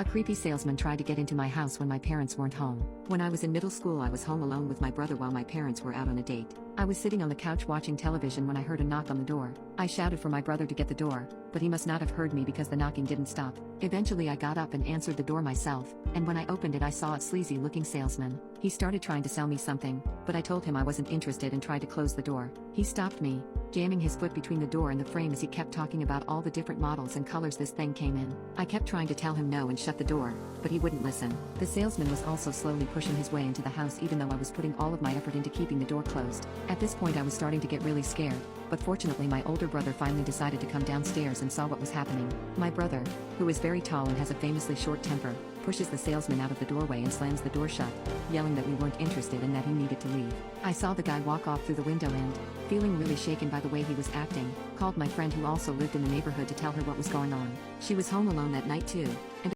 A creepy salesman tried to get into my house when my parents weren't home. When I was in middle school, I was home alone with my brother while my parents were out on a date. I was sitting on the couch watching television when I heard a knock on the door. I shouted for my brother to get the door, but he must not have heard me because the knocking didn't stop. Eventually I got up and answered the door myself, and when I opened it I saw a sleazy-looking salesman. He started trying to sell me something, but I told him I wasn't interested and tried to close the door. He stopped me, jamming his foot between the door and the frame as he kept talking about all the different models and colors this thing came in. I kept trying to tell him no and shut the door, but he wouldn't listen. The salesman was also slowly pushing his way into the house even though I was putting all of my effort into keeping the door closed. At this point I was starting to get really scared, but fortunately my older brother finally decided to come downstairs and saw what was happening. My brother, who is very tall and has a famously short temper, pushes the salesman out of the doorway and slams the door shut, yelling that we weren't interested and that he needed to leave. I saw the guy walk off through the window and, feeling really shaken by the way he was acting, called my friend who also lived in the neighborhood to tell her what was going on. She was home alone that night too, and